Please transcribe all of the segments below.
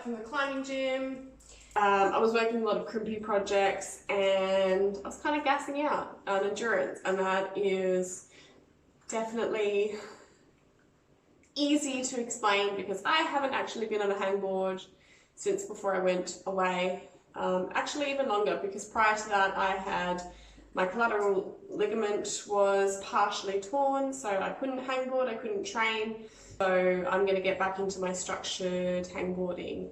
from the climbing gym. I was working a lot of crimpy projects and I was kind of gassing out on endurance, and that is definitely easy to explain because I haven't actually been on a hangboard since before I went away. Actually even longer, because prior to that I had my collateral ligament was partially torn, so I couldn't hangboard, I couldn't train. So I'm going to get back into my structured hangboarding.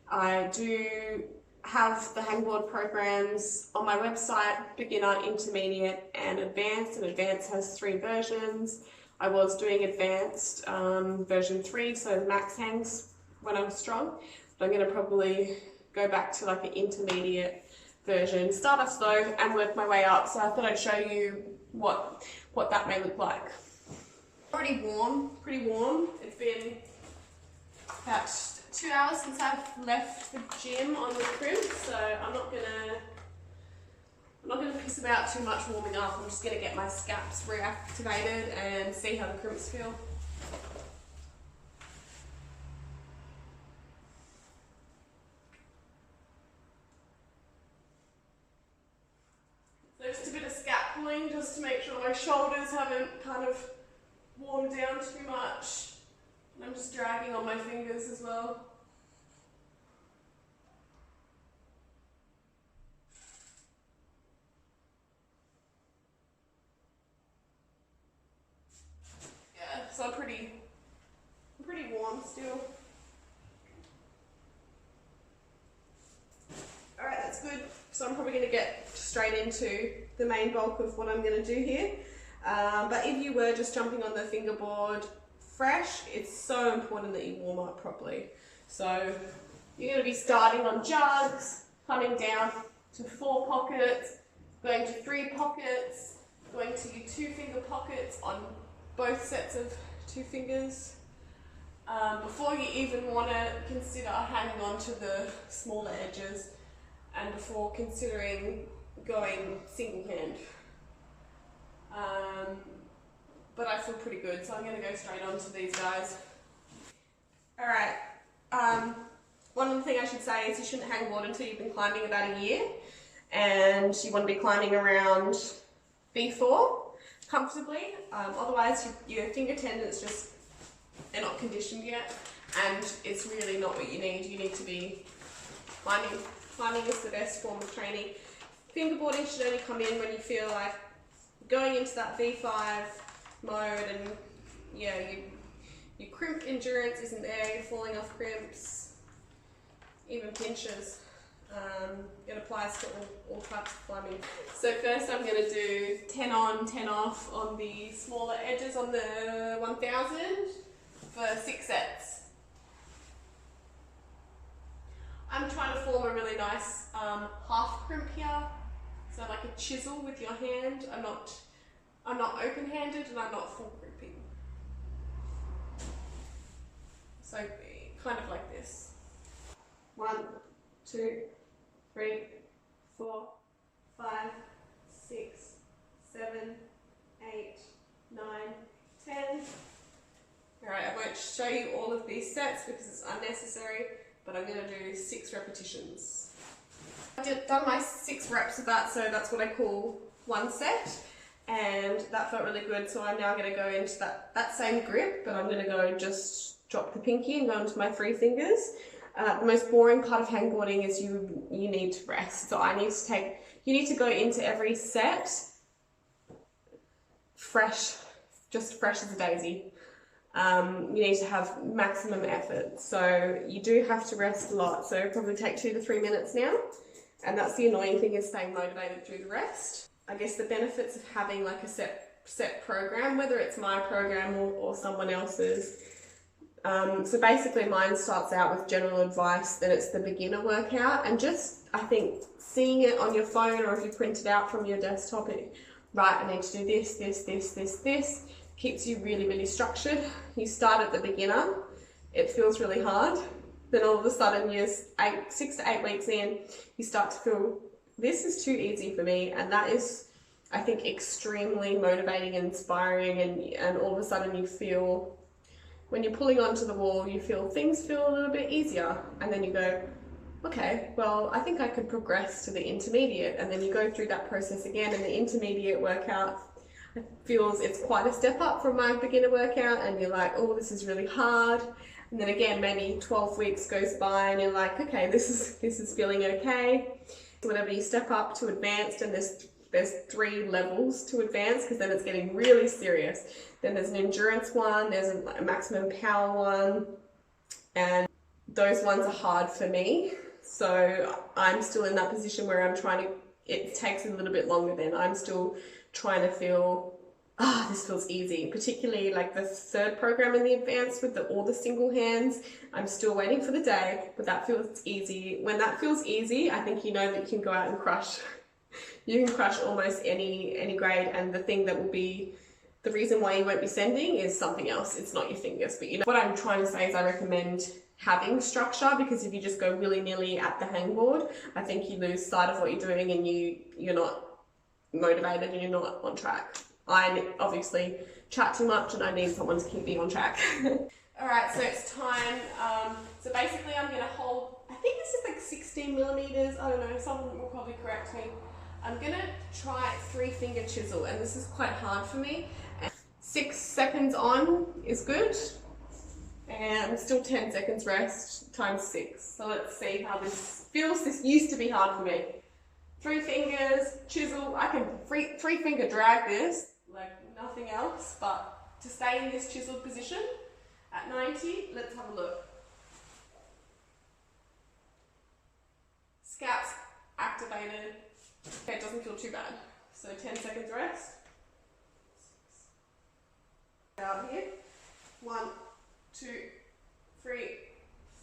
I do have the hangboard programs on my website, beginner, intermediate and advanced, and advanced has 3 versions. I was doing advanced version 3, so max hangs when I'm strong, but I'm going to probably go back to like an intermediate version, start off slow and work my way up. So I thought I'd show you what that may look like. Already warm, pretty warm. It's been about 2 hours since I've left the gym on the crimp, so I'm not gonna piss about too much warming up. I'm just gonna get my scaps reactivated and see how the crimps feel. So just a bit of scap pulling just to make sure my shoulders haven't kind of warmed down too much. And I'm just dragging on my fingers as well. Yeah, so I'm pretty warm still. Alright, that's good. So I'm probably going to get straight into the main bulk of what I'm going to do here. But if you were just jumping on the fingerboard fresh, it's so important that you warm up properly. So you're going to be starting on jugs, coming down to 4 pockets, going to 3 pockets, going to your 2 finger pockets on both sets of 2 fingers. Before you even want to consider hanging on to the smaller edges, and before considering going single hand. But I feel pretty good, so I'm going to go straight on to these guys. Alright, one other thing I should say is you shouldn't hangboard until you've been climbing about a year, and you want to be climbing around V4 comfortably, otherwise your finger tendons just are not conditioned yet, and it's really not what you need. You need to be climbing. Climbing is the best form of training. Fingerboarding should only come in when you feel like going into that V5 mode, and yeah, your crimp endurance isn't there, you're falling off crimps, even pinches. It applies to all types of climbing. So first I'm going to do 10 on, 10 off on the smaller edges on the 1000 for 6 sets. I'm trying to form a really nice half crimp here, so like a chisel with your hand. I'm not open-handed and I'm not full crimping. So kind of like this. 1, 2, 3, 4, 5, 6, 7, 8, 9, 10. Alright, I won't show you all of these sets because it's unnecessary, but I'm going to do 6 repetitions. I've done my 6 reps of that, so that's what I call 1 set, and that felt really good. So I'm now going to go into that same grip, but I'm going to go just drop the pinky and go into my 3 fingers. The most boring part of hangboarding is you need to rest. So you need to go into every set fresh, just fresh as a daisy. You need to have maximum effort, so you do have to rest a lot, so probably take 2 to 3 minutes now, and that's the annoying thing, is staying motivated through the rest. I guess the benefits of having like a set program, whether it's my program or someone else's. So basically mine starts out with general advice that it's the beginner workout, and just I think seeing it on your phone, or if you print it out from your desktop, right, I need to do this, this, this, this, this, keeps you really, really structured. You start at the beginner, it feels really hard, then all of a sudden you're 6 to 8 weeks in, you start to feel, this is too easy for me, and that is, I think, extremely motivating and inspiring, and all of a sudden you feel when you're pulling onto the wall, you feel things feel a little bit easier, and then you go, okay, well, I think I could progress to the intermediate, and then you go through that process again, and the intermediate workout feels it's quite a step up from my beginner workout, and you're like, oh, this is really hard. And then again, maybe 12 weeks goes by and you're like, okay, this is feeling okay. Whenever you step up to advanced, and there's 3 levels to advanced, because then it's getting really serious. Then there's an endurance one, there's a maximum power one, and those ones are hard for me. So I'm still in that position where I'm trying to, it takes a little bit longer then. I'm still trying to feel, this feels easy. Particularly like the 3rd program in the advanced with all the single hands. I'm still waiting for the day, but that feels easy. When that feels easy, I think you know that you can go out and crush. You can crush almost any grade, and the thing that will be the reason why you won't be sending is something else. It's not your fingers. But you know what I'm trying to say is I recommend having structure, because if you just go willy-nilly at the hangboard, I think you lose sight of what you're doing, and you're not motivated and you're not on track. I obviously chat too much and I need someone to keep me on track. Alright, so it's time. So basically I'm going to hold, I think this is like 16 millimeters, I don't know, someone will probably correct me. I'm going to try 3-finger chisel, and this is quite hard for me. 6 seconds on is good, and still 10 seconds rest times 6. So let's see how this feels. This used to be hard for me. 3 fingers, chisel. I can 3-finger drag this like nothing else, but to stay in this chiseled position at 90, let's have a look. Scap's activated. Okay, it doesn't feel too bad. So 10 seconds rest. Out here. 1, 2, 3,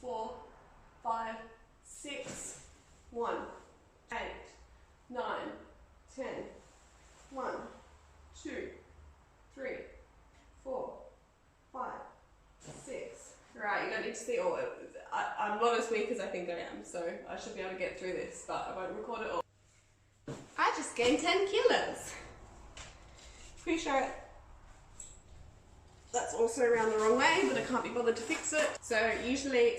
4, 5, 6, 1, 8, 9, 10, 1, 2, 3, 4, 5, 6. Right, you don't need to see all of it. I'm not as weak as I think I am, so I should be able to get through this, but I won't record it all. I just gained 10 kilos. Pretty sure that's also around the wrong way, but I can't be bothered to fix it. So usually,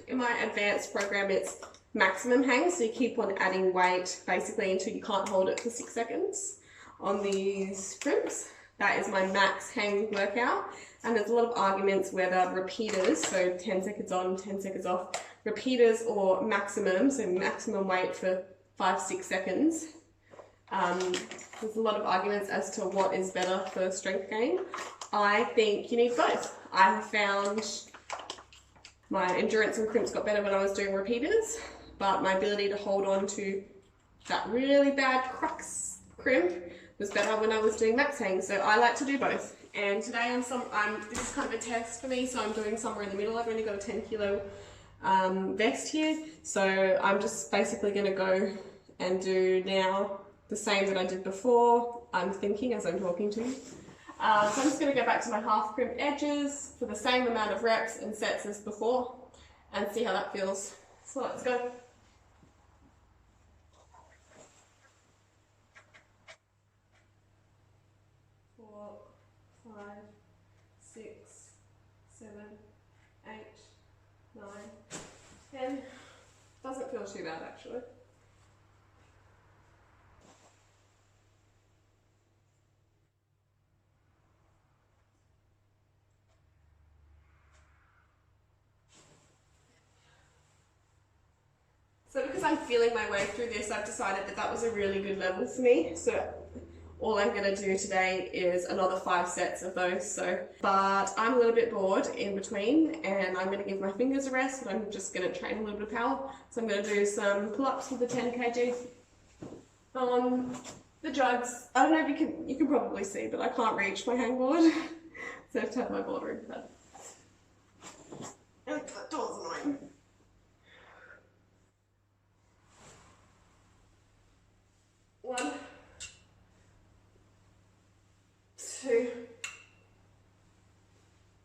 in my advanced program, it's maximum hang, so you keep on adding weight basically until you can't hold it for 6 seconds on these crimps. That is my max hang workout, and there's a lot of arguments whether repeaters, so 10 seconds on, 10 seconds off, repeaters or maximum, so maximum weight for 5-6 seconds. There's a lot of arguments as to what is better for strength gain. I think you need both. I found my endurance and crimps got better when I was doing repeaters, but my ability to hold on to that really bad crux crimp was better when I was doing max hang. So I like to do both. And today this is kind of a test for me, so I'm doing somewhere in the middle. I've only got a 10 kilo vest here, so I'm just basically going to go and do now the same that I did before. I'm thinking as I'm talking to you. So I'm just going to go back to my half crimp edges for the same amount of reps and sets as before, and see how that feels. So let's go. Four, 5, 6, 7, 8, 9, 10. Doesn't feel too bad actually. So because I'm feeling my way through this, I've decided that that was a really good level for me. So all I'm going to do today is another 5 sets of those. But I'm a little bit bored in between, and I'm going to give my fingers a rest, and I'm just going to train a little bit of power. So I'm going to do some pull-ups with the 10 kg on the jugs. I don't know if you can probably see, but I can't reach my hangboard. So I have to have my board room for that. That door's annoying. One, 2,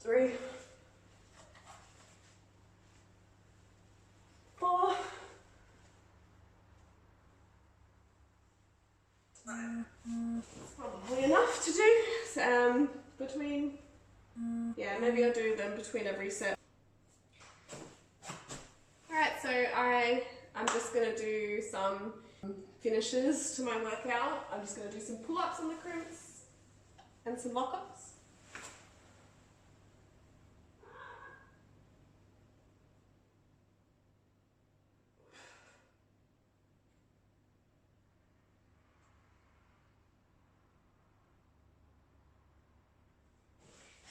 3, 4, 5. It's probably enough to do between Yeah, maybe I'll do them between every set. Alright, so I'm just going to do some finishes to my workout. I'm just going to do some pull-ups on the crimps and some lock-ups.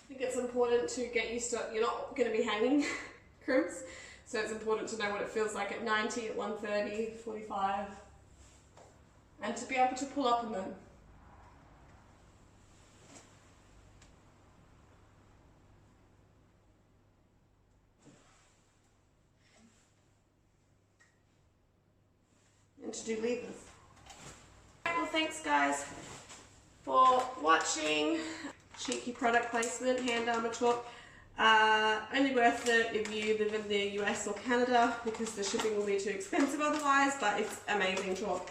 I think it's important to get used to, you're not going to be hanging crimps, so it's important to know what it feels like at 90, at 130, 45, and to be able to pull up in them. And to do levers. Well, thanks guys for watching. Cheeky product placement, hand armour chalk. Only worth it if you live in the US or Canada because the shipping will be too expensive otherwise, but it's amazing chalk.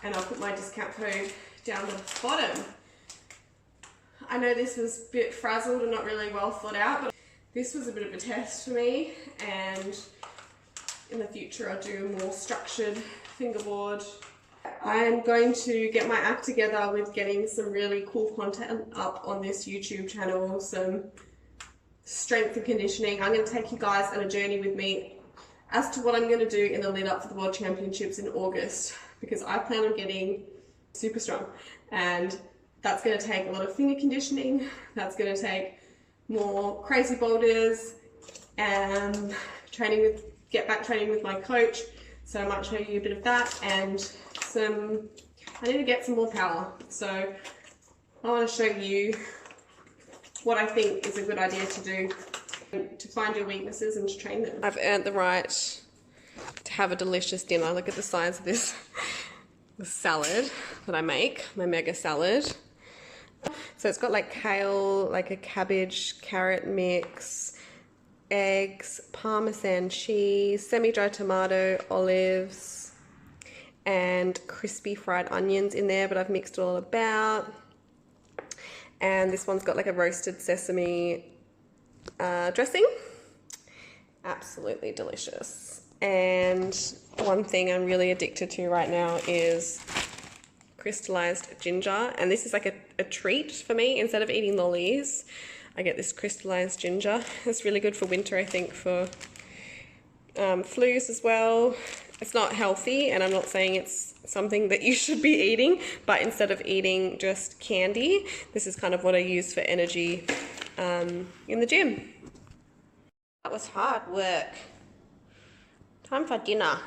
And I'll put my discount code down the bottom. I know this was a bit frazzled and not really well thought out, but this was a bit of a test for me, and in the future I'll do a more structured fingerboard. I'm going to get my act together with getting some really cool content up on this YouTube channel, some strength and conditioning. I'm going to take you guys on a journey with me as to what I'm going to do in the lead up for the World Championships in August, because I plan on getting super strong, and that's going to take a lot of finger conditioning. That's going to take more crazy boulders and get back training with my coach. So I might show you a bit of that, and I need to get some more power. So I want to show you what I think is a good idea to do to find your weaknesses and to train them. I've earned the right to have a delicious dinner. Look at the size of this salad that I make, my mega salad. So it's got like kale, like a cabbage, carrot mix, eggs, parmesan cheese, semi-dry tomato, olives, and crispy fried onions in there, but I've mixed it all about. And this one's got like a roasted sesame dressing. Absolutely delicious. And one thing I'm really addicted to right now is crystallized ginger, and this is like a treat for me. Instead of eating lollies, I get this crystallized ginger. It's really good for winter, I think, for flus as well. It's not healthy, and I'm not saying it's something that you should be eating, but instead of eating just candy, this is kind of what I use for energy in the gym. That was hard work. Time for dinner.